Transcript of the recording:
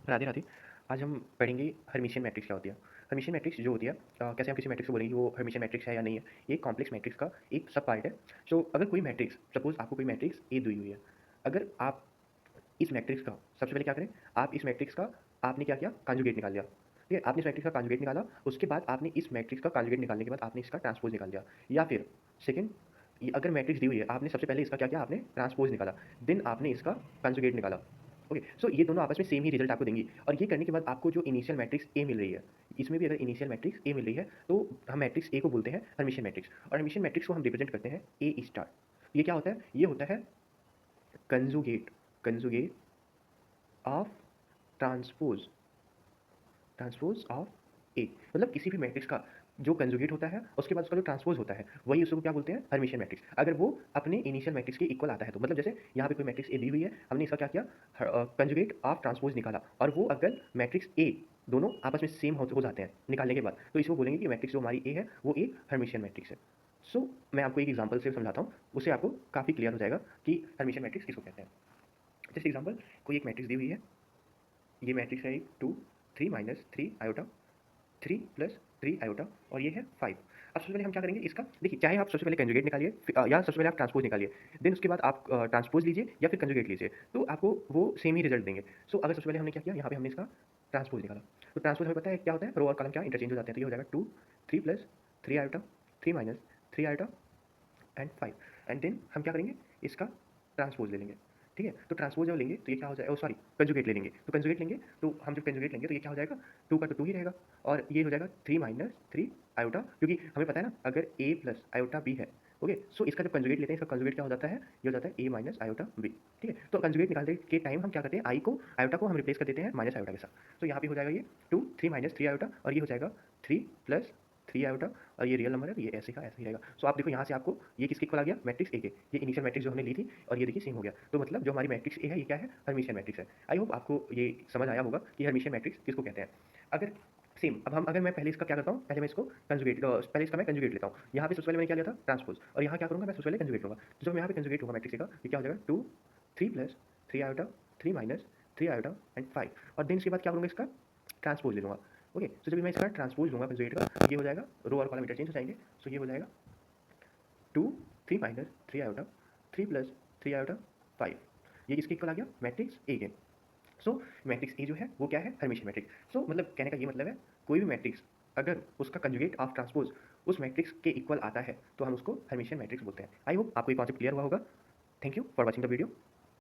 राधे राधे। आज हम पढ़ेंगे हर्मिशियन मैट्रिक्स क्या होती है। हर्मिशियन मैट्रिक्स जो होती है, कैसे हम किसी मैट्रिक्स को बोलेंगे वो हर्मिशियन मैट्रिक्स है या नहीं है। ये एक कॉम्प्लेक्स मैट्रिक्स का एक सब पार्ट है। सो अगर कोई मैट्रिक्स, सपोज आपको कोई मैट्रिक्स ए दी हुई है, अगर आप इस मैट्रिक्स का सबसे पहले क्या करें, आप इस मैट्रिक्स का आपने क्या किया, कॉन्जुगेट निकाल लिया। ठीक है, आपने इस मैट्रिक्स का कॉन्जुगेट निकाला, उसके बाद आपने इस मैट्रिक्स का कॉन्जुगेट निकालने के बाद आपने इसका ट्रांसपोज निकाल लिया। या फिर सेकंड, अगर मैट्रिक्स दी हुई है, आपने सबसे पहले इसका क्या किया, आपने ट्रांसपोज निकाला, देन आपने इसका कॉन्जुगेट निकाला। ओके, सो ये दोनों आपस में सेम ही रिजल्ट आपको देंगी। और ये करने के बाद आपको जो इनिशियल मैट्रिक्स ए मिल रही है, इसमें भी अगर इनिशियल मैट्रिक्स ए मिल रही है तो हम मैट्रिक्स ए को बोलते हैं हर्मिशियन मैट्रिक्स। और हर्मिशियन मैट्रिक्स को हम रिप्रेजेंट करते हैं ए स्टार। ये क्या होता है, ये होता है conjugate, conjugate of transpose, transpose of A. मतलब किसी भी मैट्रिक्स का जो कंजुगेट होता है उसके बाद उसका जो ट्रांसपोज होता है वही उसको क्या बोलते हैं, हर्मिशियन मैट्रिक्स। अगर वो अपने इनिशियल मैट्रिक्स के इक्वल आता है तो मतलब जैसे यहाँ पे कोई मैट्रिक्स ए दी हुई है, हमने इसका क्या किया, कंजुगेट ऑफ ट्रांसपोज निकाला, और वो अगर मैट्रिक्स ए दोनों आपस में सेम हो जाते हैं निकालने के बाद, तो इसको बोलेंगे कि मैट्रिक्स जो हमारी ए है वो एक हर्मिशियन मैट्रिक्स है। सो मैं आपको एक एग्जांपल से समझाता हूँ, उससे आपको काफ़ी क्लियर हो जाएगा कि हर्मिशियन मैट्रिक्स किसको कहते हैं। जैसे एग्जांपल, कोई एक मैट्रिक्स दी हुई है, ये मैट्रिक्स है एक 2 3 माइनस 3 आयोटा, 3 प्लस 3 आयोटा, और ये है 5। अब सबसे पहले हम क्या करेंगे, इसका देखिए, चाहे आप सबसे पहले कंजुगेट निकालिए या सबसे पहले आप ट्रांसपोज निकालिए, देन उसके बाद आप ट्रांसपोज लीजिए या फिर कंजुगेट लीजिए, तो आपको वो सेम ही रिजल्ट देंगे। सो अगर सबसे पहले हमने क्या किया, यहाँ पे हमने इसका ट्रांसपोज निकाला, तो ट्रांसपोज हमें पता है क्या होता है, रो और कॉलम क्या इंटरचेंज हो जाते हैं, तो ये हो जाएगा 2 3 plus 3 iota, 3 minus 3 iota and 5। And then हम क्या करेंगे, इसका ट्रांसपोज ले लेंगे। ठीक है, तो ट्रांसपोज जब लेंगे तो ये क्या हो जाएगा, सॉरी कंजुगेट ले लेंगे, तो कंजुगेट लेंगे, तो हम जब कंजुगेट लेंगे तो ये क्या हो जाएगा, 2 का तो 2 ही रहेगा, और ये हो जाएगा 3 माइनस 3 आयोटा, क्योंकि हमें पता है ना अगर a प्लस आयोटा b है। ओके, सो इसका जब कंजुगेट लेते हैं, इसका कंजुगेट क्या हो जाता है, ये हो जाता है a माइनस आयोटा b। ठीक है, तो कंजुगेट निकालने के टाइम हम क्या करते हैं, आई को आयोटा को हम रिप्लेस कर देते हैं माइनस आयोटा के साथ, तो यहाँ पे हो जाएगा ये 2 3 माइनस 3 आयोटा, और ये हो जाएगा 3 प्लस 3 आयोटा, और ये रियल नंबर है तो ये ऐसे का ऐसे ही रहेगा। सो आप देखो यहाँ से आपको ये किसके इक्वल आ गया, मैट्रिक्स ए के। ये इनिशियल मैट्रिक्स जो हमने ली थी और ये देखिए सेम हो गया, तो मतलब जो हमारी मैट्रिक्स ए है ये क्या है, हर्मिशियन मैट्रिक्स है। आई होप आपको ये समझ आया होगा कि हर्मिशियन मैट्रिक्स किसको कहते हैं। अगर सेम, अब हम अगर मैं पहले इसका क्या करता हूँ, पहले मैं इसको कंजुगेट, पहले इसका मैं कंजुगेट लेता हूँ। यहाँ पे सबसे पहले मैंने क्या लिया था, ट्रांसपोज, और यहाँ क्या करूँगा, मैं सबसे पहले कंजुगेट लूँगा। तो जब यहाँ पे कंजुगेट होगा मैट्रिक्स का, ये क्या हो जाएगा, 2 3 plus 3 iota, 3 minus 3 iota and 5, और देन इसके बाद क्या करूँगा, इसका ट्रांसपोज ले लूँगा। ओके, तो जब मैं इसका ट्रांसपोज लूँगा कंजुगेट का, ये हो जाएगा, रो और कॉलम इंटरचेंज हो जाएंगे। सो ये हो जाएगा 2 3 माइनस 3 आयोटा, 3 प्लस 3 आयोटा 5। ये किसके इक्वल आ गया, मैट्रिक्स ए के। सो मैट्रिक्स ए जो है वो क्या है, हर्मिशियन मैट्रिक्स। सो मतलब कहने का ये मतलब है, कोई भी मैट्रिक्स अगर उसका कंजुगेट ऑफ ट्रांसपोज उस मैट्रिक्स के इक्वल आता है तो हम उसको हर्मिशियन मैट्रिक्स बोलते हैं। आई होप आपको ये कॉन्सेप्ट क्लियर हुआ होगा। Thank you for watching the video.